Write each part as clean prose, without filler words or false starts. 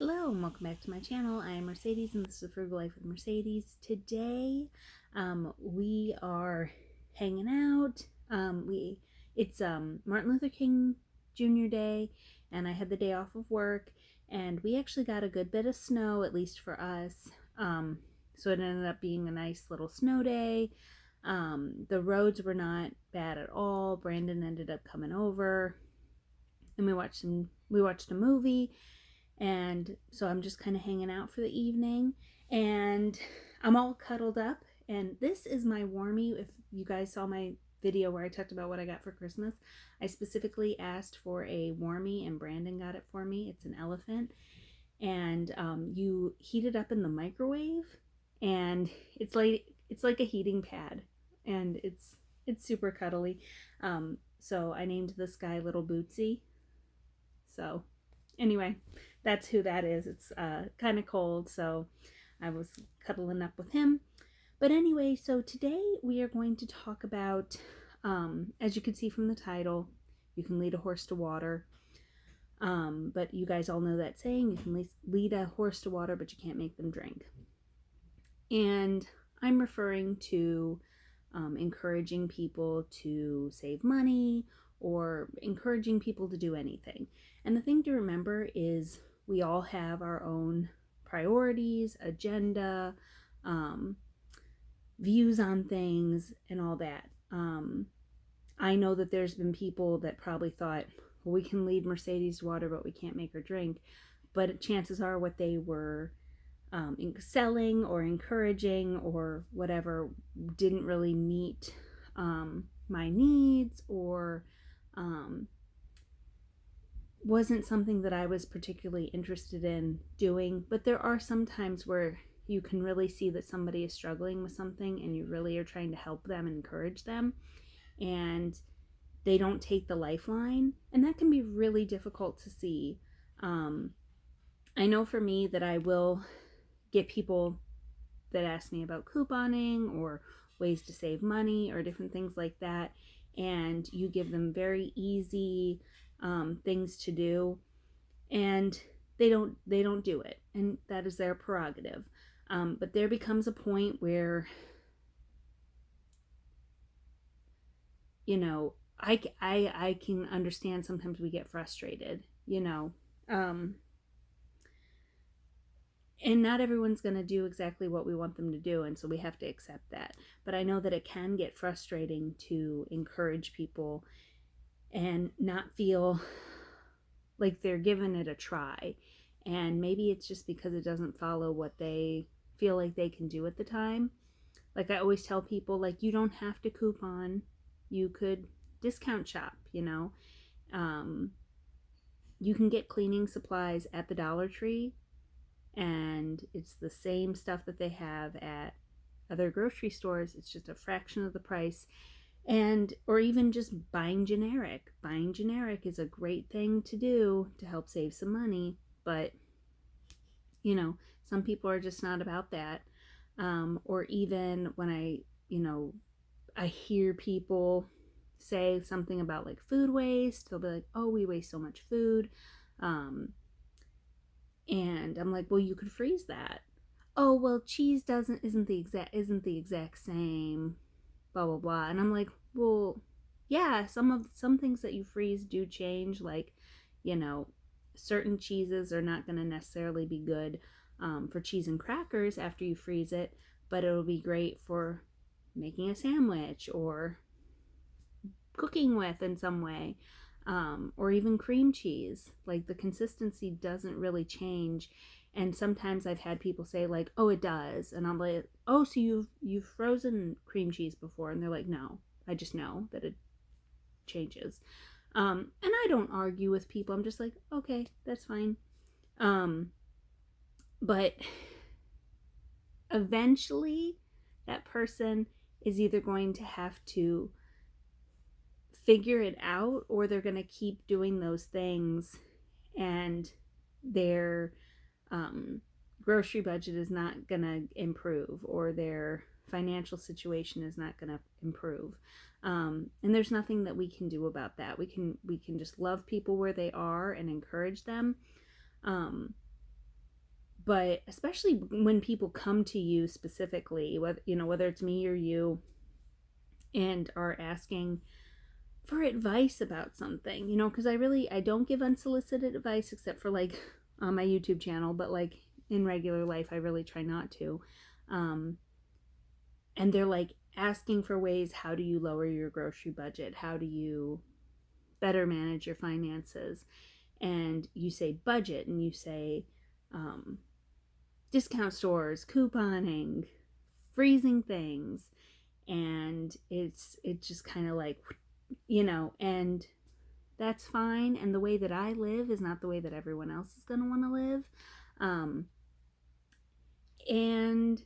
Hello and welcome back to my channel. I am Mercedes and this is Frugal Life with Mercedes. Today we are hanging out. It's Martin Luther King Jr. Day and I had the day off of work and we actually got a good bit of snow, at least for us. So it ended up being a nice little snow day. The roads were not bad at all. Brandon ended up coming over and we watched a movie. And so I'm just kind of hanging out for the evening and I'm all cuddled up. And this is my warmie. If you guys saw my video where I talked about what I got for Christmas, I specifically asked for a warmie and Brandon got it for me. It's an elephant. And you heat it up in the microwave and it's like a heating pad and it's super cuddly. So I named this guy Little Bootsy. So anyway, that's who that is. It's kind of cold, so I was cuddling up with him. But anyway, so today we are going to talk about, as you can see from the title, you can lead a horse to water. But you guys all know that saying, you can lead a horse to water, but you can't make them drink. And I'm referring to encouraging people to save money or encouraging people to do anything. And the thing to remember is we all have our own priorities, agenda, views on things, and all that. I know that there's been people that probably thought, well, we can lead Mercedes to water, but we can't make her drink. But chances are what they were selling or encouraging or whatever didn't really meet my needs or wasn't something that I was particularly interested in doing. But there are some times where you can really see that somebody is struggling with something and you really are trying to help them and encourage them and they don't take the lifeline, and that can be really difficult to see. I know for me that I will get people that ask me about couponing or ways to save money or different things like that, and you give them very easy things to do and they don't do it, and that is their prerogative. But there becomes a point where I can understand sometimes we get frustrated, and not everyone's going to do exactly what we want them to do, and so we have to accept that. But I know that it can get frustrating to encourage people and not feel like they're giving it a try, and maybe it's just because it doesn't follow what they feel like they can do at the time. Like I always tell people, like, you don't have to coupon, you could discount shop. You can get cleaning supplies at the Dollar Tree and it's the same stuff that they have at other grocery stores. It's just a fraction of the price. And or even just buying generic is a great thing to do to help save some money. But some people are just not about that. Or even when I hear people say something about like food waste, they'll be like, oh, we waste so much food. And I'm like, well, you could freeze that. Oh, well, cheese isn't the exact same, blah blah blah. And I'm like, well, yeah, some things that you freeze do change. Like, certain cheeses are not going to necessarily be good for cheese and crackers after you freeze it, but it'll be great for making a sandwich or cooking with in some way. Or even cream cheese, like the consistency doesn't really change. And sometimes I've had people say like, oh, it does, and I'm like, oh, so you've frozen cream cheese before? And they're like, no, I just know that it changes. And I don't argue with people. I'm just like, okay, that's fine. But eventually that person is either going to have to figure it out or they're going to keep doing those things and their grocery budget is not going to improve or their financial situation is not going to improve. And there's nothing that we can do about that. We can just love people where they are and encourage them. But especially when people come to you specifically, whether it's me or you, and are asking for advice about something, because I don't give unsolicited advice except for like on my YouTube channel, but like in regular life, I really try not to. And they're like asking for ways, how do you lower your grocery budget? How do you better manage your finances? And you say budget, and you say discount stores, couponing, freezing things, and it's just kind of like, and that's fine. And the way that I live is not the way that everyone else is going to want to live. And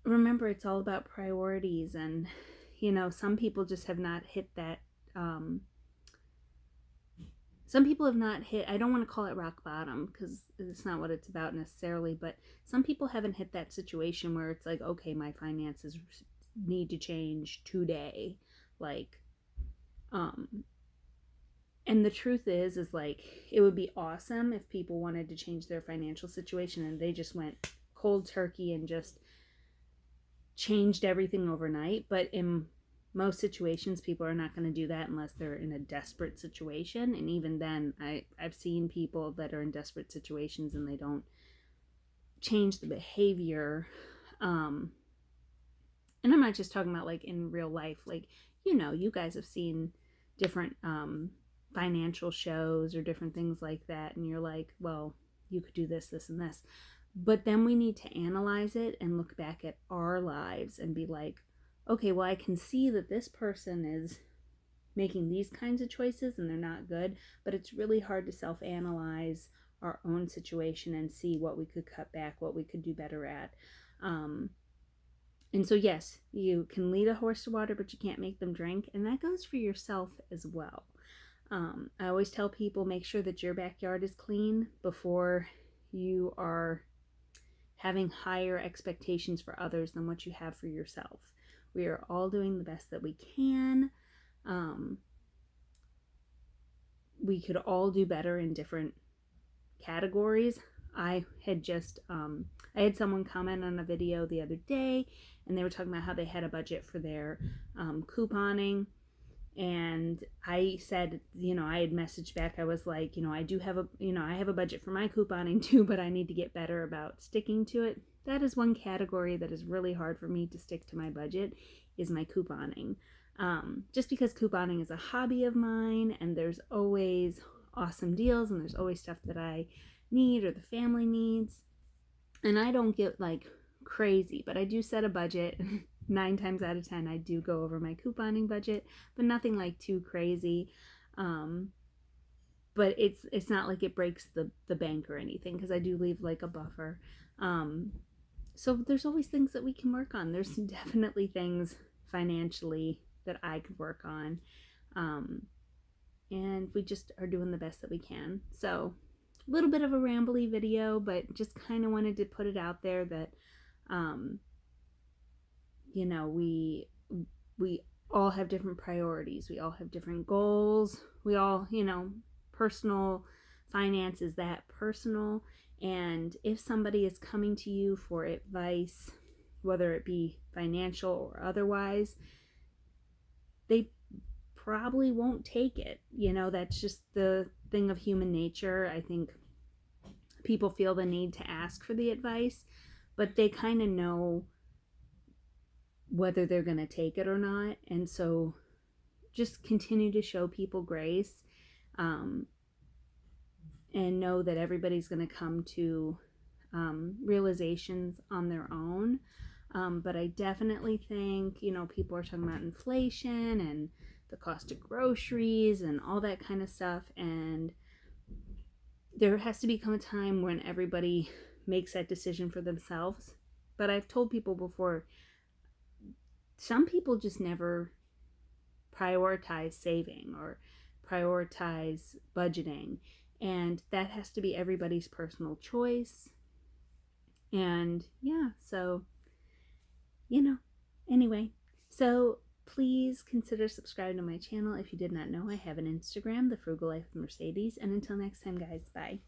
remember, it's all about priorities. And, some people just have not hit that. Some people have not hit, I don't want to call it rock bottom because it's not what it's about necessarily, but some people haven't hit that situation where it's like, okay, my finances need to change today. Like, and the truth is like, it would be awesome if people wanted to change their financial situation and they just went cold turkey and just changed everything overnight. But in most situations, people are not going to do that unless they're in a desperate situation. And even then, I've seen people that are in desperate situations and they don't change the behavior. And I'm not just talking about like in real life. Like, you guys have seen different financial shows or different things like that. And you're like, well, you could do this, this, and this. But then we need to analyze it and look back at our lives and be like, okay, well, I can see that this person is making these kinds of choices and they're not good, but it's really hard to self-analyze our own situation and see what we could cut back, what we could do better at. And so, yes, you can lead a horse to water, but you can't make them drink. And that goes for yourself as well. I always tell people, make sure that your backyard is clean before you are having higher expectations for others than what you have for yourself. We are all doing the best that we can. We could all do better in different categories. I had someone comment on a video the other day, and they were talking about how they had a budget for their couponing. And I said, I had messaged back. I was like, I do have I have a budget for my couponing too, but I need to get better about sticking to it. That is one category that is really hard for me to stick to my budget, is my couponing. Just because couponing is a hobby of mine, and there's always awesome deals, and there's always stuff that I need or the family needs. And I don't get like crazy, but I do set a budget. 9 times out of 10, I do go over my couponing budget, but nothing like too crazy. But it's not like it breaks the bank or anything, because I do leave like a buffer. So there's always things that we can work on. There's definitely things financially that I could work on. And we just are doing the best that we can. So a little bit of a rambly video, but just kind of wanted to put it out there that, we all have different priorities. We all have different goals. We all, personal finance is that personal. And if somebody is coming to you for advice, whether it be financial or otherwise, they probably won't take it. That's just the thing of human nature. I think people feel the need to ask for the advice, but they kind of know whether they're going to take it or not. And so just continue to show people grace, and know that everybody's going to come to realizations on their own. But I definitely think, people are talking about inflation and the cost of groceries and all that kind of stuff. And there has to become a time when everybody makes that decision for themselves. But I've told people before, some people just never prioritize saving or prioritize budgeting. And that has to be everybody's personal choice. And yeah, so, anyway. So please consider subscribing to my channel. If you did not know, I have an Instagram, The Frugal Life with Mercedes. And until next time, guys, bye.